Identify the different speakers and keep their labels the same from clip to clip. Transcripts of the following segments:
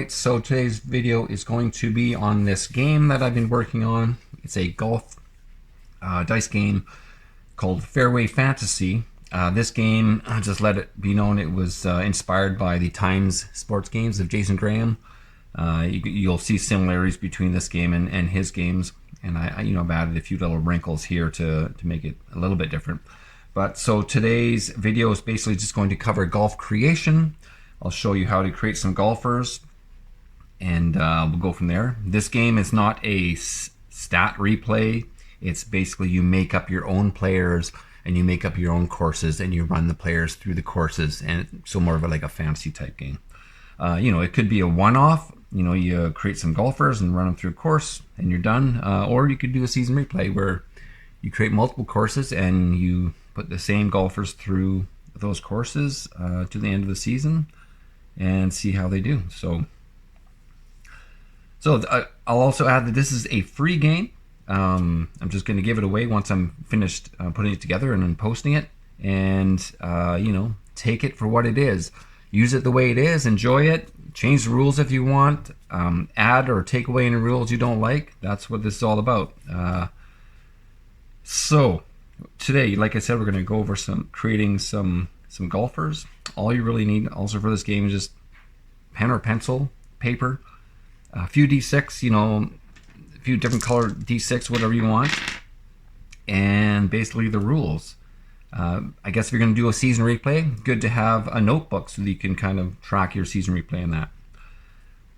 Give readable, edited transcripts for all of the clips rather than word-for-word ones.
Speaker 1: Alright, so today's video is going to be on this game that I've been working on. It's a golf dice game called Fairway Fantasy. This game, just let it be known, it was inspired by the Times sports games of Jason Graham. You'll see similarities between this game and his games, and I've added a few little wrinkles here to make it a little bit different. But so today's video is basically just going to cover golf creation. I'll show you how to create some golfers, and we'll go from there. This game is not a stat replay. It's basically you make up your own players and you make up your own courses and you run the players through the courses, and so more of like a fantasy type game. It could be a one-off. You create some golfers and run them through a course and you're done. Or you could do a season replay where you create multiple courses and you put the same golfers through those courses to the end of the season and see how they do. So I'll also add that this is a free game. I'm just going to give it away once I'm finished putting it together and then posting it, and take it for what it is. Use it the way it is, enjoy it, change the rules if you want, add or take away any rules you don't like. That's what this is all about. So today, like I said, we're going to go over creating some golfers. All you really need also for this game is just pen or pencil, paper, a few D6, a few different colored D6, whatever you want, and basically the rules. I guess if you're going to do a season replay, good to have a notebook so that you can kind of track your season replay in that.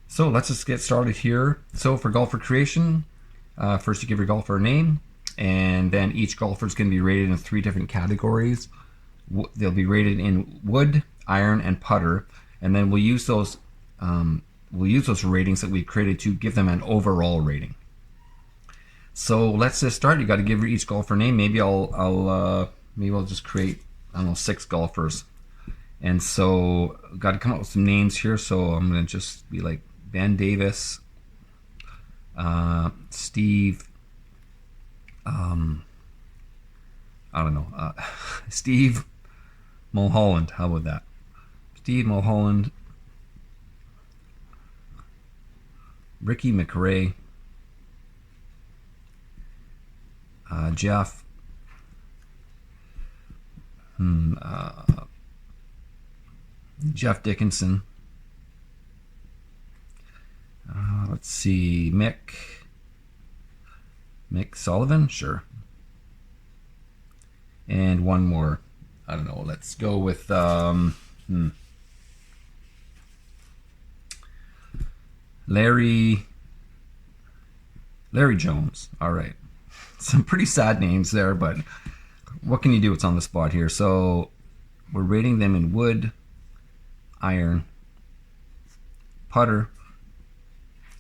Speaker 1: So let's just get started here. So for golfer creation, first you give your golfer a name, and then each golfer is going to be rated in 3 different categories. They'll be rated in wood, iron, and putter, and then we'll use those ratings that we've created to give them an overall rating. So let's just start. You got to give each golfer a name. Maybe I'll just create 6 golfers, and so got to come up with some names here. So I'm gonna just be like Ben Davis, Steve. Steve Mulholland. How about that? Steve Mulholland, Ricky McRae, Jeff Dickinson. Let's see, Mick Sullivan, sure. And one more. I don't know. Let's go with Larry Jones. All right. Some pretty sad names there, but what can you do? It's on the spot here. So we're rating them in wood, iron, putter,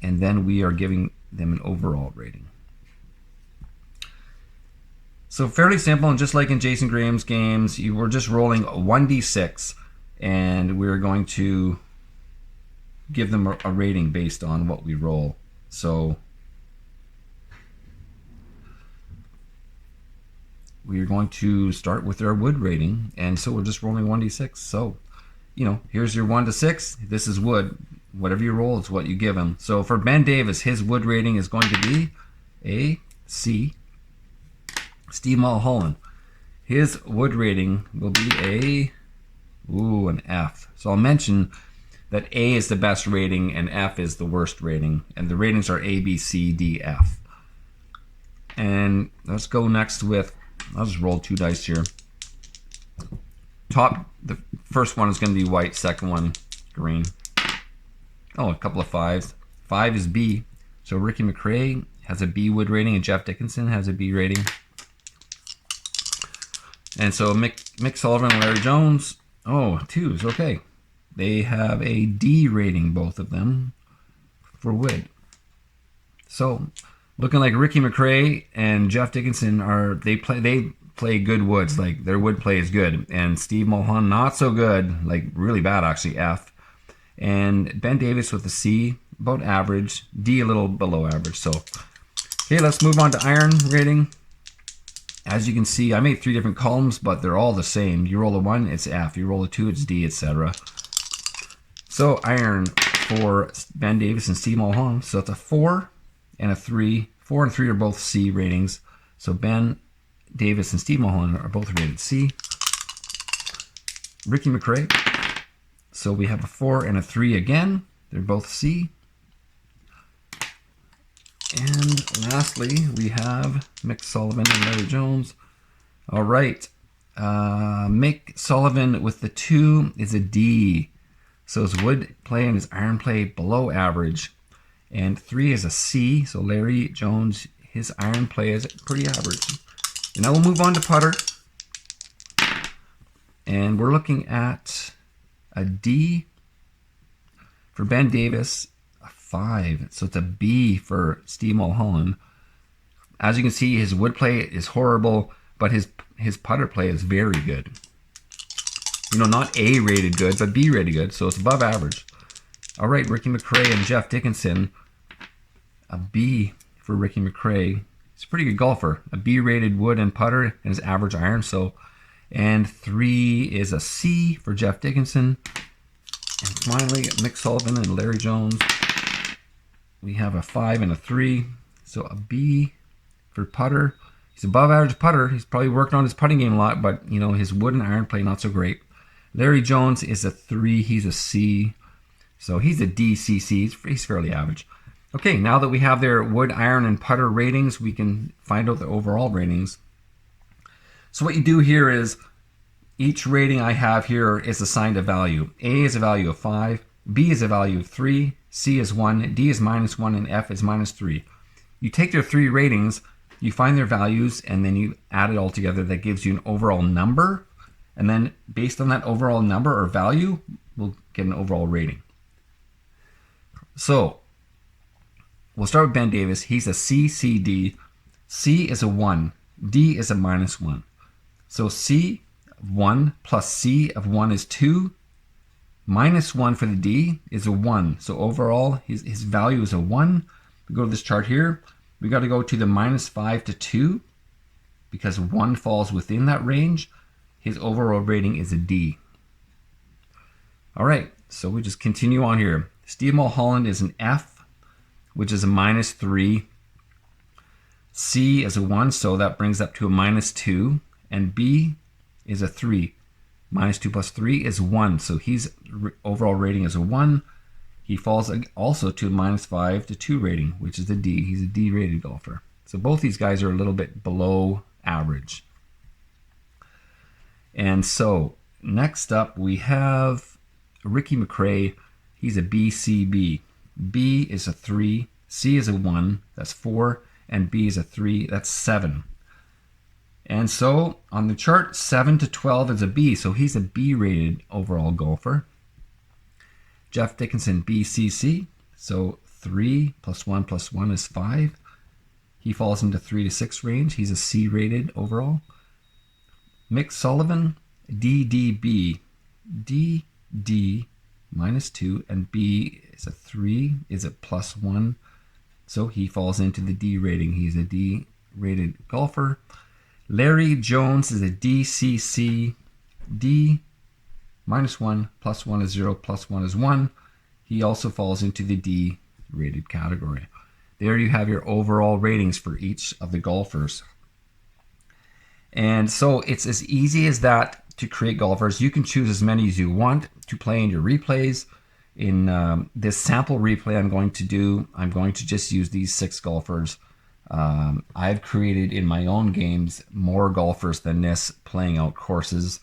Speaker 1: and then we are giving them an overall rating. So fairly simple, and just like in Jason Graham's games, you were just rolling 1d6, and we're going to give them a rating based on what we roll. So we are going to start with our wood rating, and so we're just rolling 1d6. So, here's your 1 to 6. This is wood. Whatever you roll is what you give him. So for Ben Davis, his wood rating is going to be a C. Steve Mulholland, his wood rating will be an F. So I'll mention that A is the best rating and F is the worst rating, and the ratings are A, B, C, D, F. And let's go next with, I'll just roll 2 dice here. The first one is going to be white, second one green. Oh, a couple of 5s. 5 is B. So Ricky McRae has a B wood rating and Jeff Dickinson has a B rating. And so Mick Sullivan and Larry Jones, 2s, okay. They have a D rating, both of them, for wood. So looking like Ricky McRae and Jeff Dickinson they play good woods, like their wood play is good. And Steve Mulholland, not so good, like really bad actually, F. And Ben Davis with a C, about average, D a little below average. So, okay, let's move on to iron rating. As you can see, I made 3 different columns, but they're all the same. You roll a 1, it's F. You roll a 2, it's D, etc. So iron, for Ben Davis and Steve Mulholland. So it's a 4 and a 3. 4 and 3 are both C ratings. So Ben Davis and Steve Mulholland are both rated C. Ricky McRae. So we have a 4 and a 3 again. They're both C. And lastly, we have Mick Sullivan and Larry Jones. All right. Mick Sullivan with the 2 is a D. So his wood play and his iron play below average. And 3 is a C. So Larry Jones, his iron play is pretty average. And now we'll move on to putter. And we're looking at a D for Ben Davis, a 5. So it's a B for Steve Mulholland. As you can see, his wood play is horrible, but his putter play is very good. You know, not A rated good, but B rated good, so it's above average. All right, Ricky McRae and Jeff Dickinson, a B for Ricky McRae. He's a pretty good golfer. A B rated wood and putter and his average iron. So, and 3 is a C for Jeff Dickinson. And finally, Mick Sullivan and Larry Jones. We have a 5 and a 3. So a B for putter. He's above average putter. He's probably worked on his putting game a lot, but you know, his wood and iron play not so great. Larry Jones is a 3. He's a C. So he's a DCC. He's fairly average. Okay, now that we have their wood, iron, and putter ratings, we can find out the overall ratings. So what you do here is each rating I have here is assigned a value. A is a value of 5, B is a value of 3, C is 1, D is -1, and F is -3. You take their 3 ratings, you find their values, and then you add it all together. That gives you an overall number. And then based on that overall number or value, we'll get an overall rating. So we'll start with Ben Davis. He's a CCD. C is a 1. D is a -1. So C of 1 plus C of 1 is 2. -1 for the D is a 1. So overall, his value is a 1. We go to this chart here. We got to go to the -5 to 2 because 1 falls within that range. His overall rating is a D. All right, so we just continue on here. Steve Mulholland is an F, which is a -3. C is a 1, so that brings up to a -2. And B is a 3. -2 plus 3 is 1, so his overall rating is a 1. He falls also to a -5 to 2 rating, which is a D. He's a D-rated golfer. So both these guys are a little bit below average. And so next up we have Ricky McRae. He's a BCB. B is a 3, C is a 1, that's 4, and B is a 3, that's 7. And so on the chart, 7 to 12 is a B, so he's a B-rated overall golfer. Jeff Dickinson, BCC, so 3 plus 1 is 5. He falls into 3 to 6 range. He's a C-rated overall. Mick Sullivan, DDB, DD -2, and B is a 3, is a +1. So he falls into the D rating. He's a D-rated golfer. Larry Jones is a DCC, D -1, +1 is 0, +1 is 1. He also falls into the D-rated category. There you have your overall ratings for each of the golfers. And so it's as easy as that to create golfers. You can choose as many as you want to play in your replays. In this sample replay I'm going to just use these 6 golfers. I've created in my own games more golfers than this playing out courses.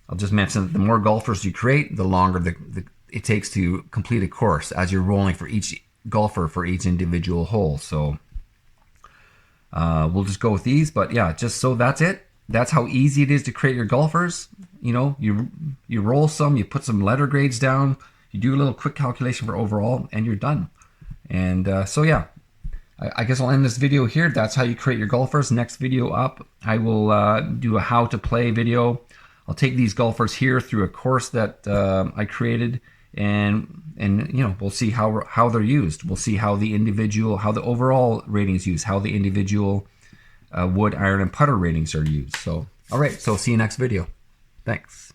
Speaker 1: I'll just mention that the more golfers you create, the longer it takes to complete a course as you're rolling for each golfer for each individual hole. So we'll just go with these, but yeah, just so that's it. That's how easy it is to create your golfers. You know, you roll some, you put some letter grades down, you do a little quick calculation for overall, and you're done. And so yeah, I guess I'll end this video here. That's how you create your golfers. Next video up, I will do a how to play video. I'll take these golfers here through a course that I created, and you know, we'll see how they're used. We'll see how the overall ratings used, how the individual wood, iron, and putter ratings are used. So, all right, so see you next video. Thanks.